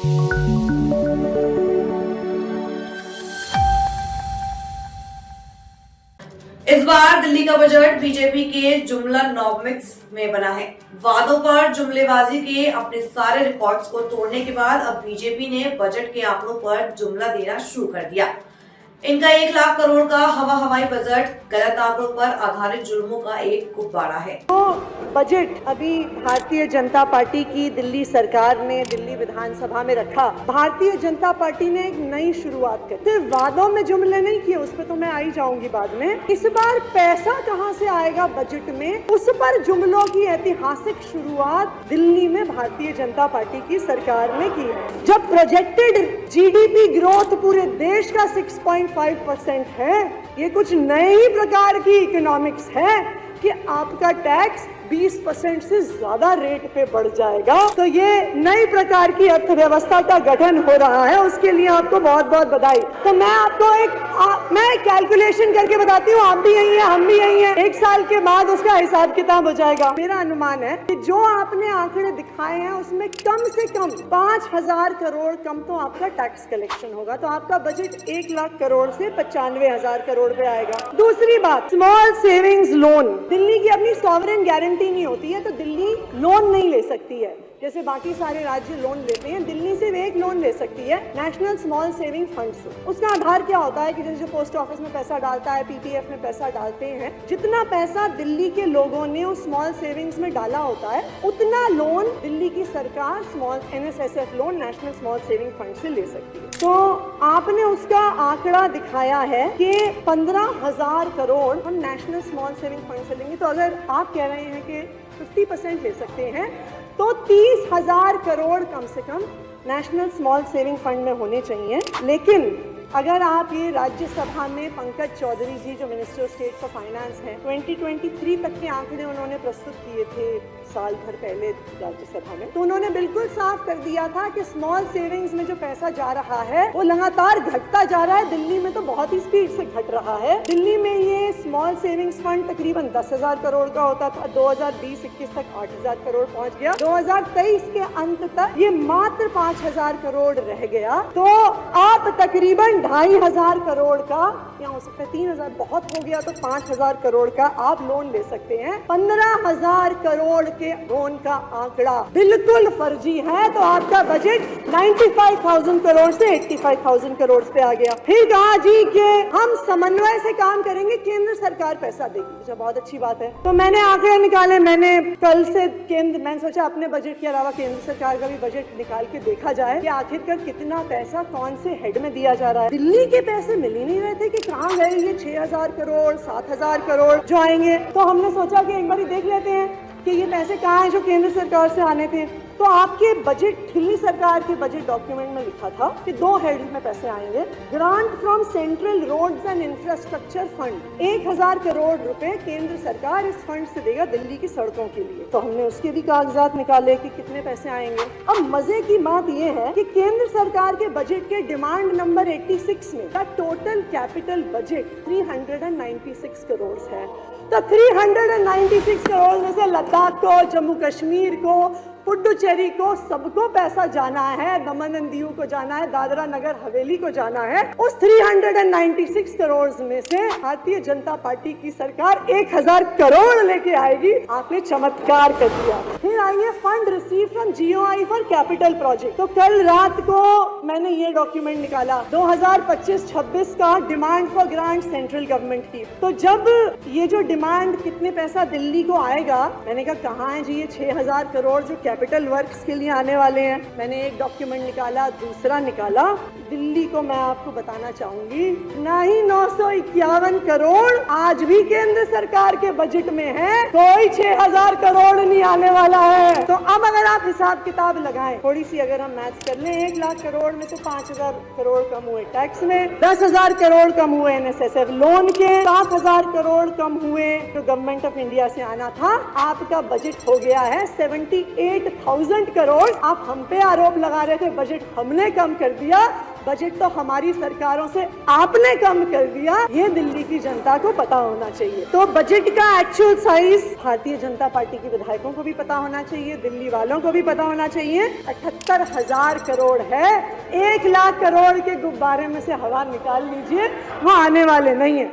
इस बार दिल्ली का budget BJP के जुमला नॉमिक्स में बना है। वादों पर जुमलेबाजी के अपने सारे रिकॉर्ड्स को तोड़ने के बाद अब बीजेपी ने बजट के आंकड़ों पर जुमला देना शुरू कर दिया। इनका 1 लाख करोड़ का हवाई बजट गलत आंकड़ों पर आधारित जुल्मों का एक गुब्बारा है। तो बजट अभी भारतीय जनता पार्टी की दिल्ली सरकार ने दिल्ली विधानसभा में रखा। भारतीय जनता पार्टी ने एक नई शुरुआत की। तो वादों में जुमले नहीं किए, उस पर तो मैं आई जाऊंगी बाद में। इस बार पैसा कहां से आएगा बजट में, उस पर जुमलों की ऐतिहासिक शुरुआत दिल्ली में भारतीय जनता पार्टी की सरकार ने की है। जब प्रोजेक्टेड जीडीपी ग्रोथ पूरे देश का 6.5% है, ये कुछ नए ही प्रकार की इकोनॉमिक्स है कि आपका टैक्स 20% से ज्यादा रेट पे बढ़ जाएगा। तो ये नई प्रकार की अर्थव्यवस्था का गठन हो रहा है, उसके लिए आपको बहुत बहुत बधाई। तो मैं आपको मैं कैलकुलेशन करके बताती हूँ, आप भी यही हैं, हम भी यही हैं। 1 साल के बाद उसका हिसाब किताब हो जाएगा। मेरा अनुमान है कि जो आपने आंकड़े दिखाए हैं उसमें कम से कम 5,000 करोड़ कम तो आपका टैक्स कलेक्शन होगा। तो आपका बजट 1 लाख करोड़ से 95,000 करोड़ पे आएगा। दूसरी बात, स्मॉल सेविंग्स लोन। दिल्ली की अपनी सॉवरेन गारंटी नहीं होती है, तो दिल्ली लोन नहीं ले सकती है जैसे बाकी सारे राज्य लोन लेते हैं। दिल्ली सिर्फ एक लोन ले सकती है, नेशनल स्मॉल सेविंग फंड से। उसका आधार क्या होता है कि जैसे पोस्ट ऑफिस में पैसा डालता है, पीपीएफ में पैसा डालते हैं, जितना पैसा दिल्ली के लोगों ने उस स्मॉल सेविंग्स में डाला होता है, उतना लोन दिल्ली की सरकार small NSSF loan, national small saving fund से ले सकती है। तो आपने उसका आंकड़ा दिखाया है कि 15,000 करोड़ हम नेशनल स्मॉल सेविंग फंड से लेंगे। तो अगर आप कह रहे हैं कि 50% ले सकते हैं, तो 30,000 करोड़ कम से कम नेशनल स्मॉल सेविंग फंड में होने चाहिए। लेकिन अगर आप ये राज्यसभा में पंकज चौधरी जी जो minister of state for finance हैं, 2023 तक के आंकड़े उन्होंने प्रस्तुत किए थे साल भर पहले राज्यसभा में, तो उन्होंने बिल्कुल साफ कर दिया था कि स्मॉल सेविंग्स में जो पैसा जा रहा है वो लगातार घटता जा रहा है। दिल्ली में तो बहुत ही स्पीड से घट रहा है। दिल्ली में ये स्मॉल सेविंग्स फंड तकरीबन 10,000 करोड़ का होता था, 2020-21 तक 8,000 करोड़ पहुंच गया। 2023 के अंत तक ये मात्र 5,000 करोड़ रह गया। तो आप तकरीबन 2,500 करोड़ का, या हो सकता है 3,000 बहुत हो गया, तो 5,000 करोड़ का आप लोन ले सकते हैं। 15,000 करोड़ के लोन का आंकड़ा बिल्कुल फर्जी है। तो आपका बजट 95,000 करोड़ से 85,000 करोड़ पे आ गया। फिर कहा जी कि हम समन्वय से काम करेंगे, केंद्र सरकार पैसा देगी। जो बहुत अच्छी बात है। तो मैंने आंकड़े निकाले, मैंने कल से मैंने सोचा अपने बजट के अलावा केंद्र सरकार का भी बजट निकाल के देखा जाए कि आखिरकार कितना पैसा कौन से हेड में दिया जा रहा है। दिल्ली के पैसे मिल ही नहीं रहे थे कि कहाँ गए ये 6,000 करोड़ 7,000 करोड़ जो आएंगे। तो हमने सोचा कि एक बार देख लेते हैं कि ये पैसे कहाँ हैं जो केंद्र सरकार से आने थे। तो आपके बजट, दिल्ली सरकार के बजट डॉक्यूमेंट में लिखा था कि 2 हेड्स में पैसे आएंगे। Grant from central roads and infrastructure fund, 1,000 crore रुपए केंद्र सरकार इस फंड से देगा दिल्ली की सड़कों के लिए। तो हमने उसके भी कागजात निकाले कि कितने पैसे आएंगे। अब मजे की बात यह है कि केंद्र सरकार के बजट के डिमांड नंबर 86 में का टोटल कैपिटल बजट 396 करोड़ है। तो 396 करोड़ में से लद्दाख को, जम्मू कश्मीर को, पुडुचेरी को, सबको पैसा जाना है, दमन एंड दीव को जाना है, दादरा नगर हवेली को जाना है। उस 396 करोड़ में से भारतीय जनता पार्टी की सरकार 1,000 करोड़ लेके आएगी। आपने चमत्कार कर दिया। फिर आइए fund receive from GOI for capital project. तो कल रात को मैंने ये डॉक्यूमेंट निकाला 2025-26 का demand for grant central government की। तो जब ये जो डिमांड कितने पैसा दिल्ली को आएगा, मैंने कहा कहाँ है जी ये 6,000 करोड़ जो कैपिटल वर्क्स के लिए आने वाले हैं। मैंने एक डॉक्यूमेंट निकाला, दूसरा निकाला। दिल्ली को मैं आपको बताना चाहूंगी, ना ही 951 करोड़ आज भी केंद्र सरकार के बजट में है, कोई 6,000 करोड़ नहीं आने वाला है। तो अब अगर आप हिसाब किताब लगाएं, थोड़ी सी अगर हम मैथ्स कर लें, 1 लाख करोड़ में से 5,000 करोड़ कम हुए टैक्स में, 10,000 करोड़ कम हुए NSSF लोन के, 7,000 करोड़ कम हुए जो गवर्नमेंट ऑफ इंडिया से आना था। आपका बजट हो गया है 78,000 करोड़। आप हम पे आरोप लगा रहे थे बजट हमने कम कर दिया, बजट तो हमारी सरकारों से आपने कम कर दिया, ये दिल्ली की जनता को पता होना चाहिए। तो बजट का actual size Bharatiya Janata party के विधायकों को भी पता होना चाहिए, दिल्ली वालों को भी पता होना चाहिए। 78,000 करोड़ है, 1 लाख करोड़ के गुब्बारे में से हवा निकाल लीजिए, वो आने वाले नहीं है।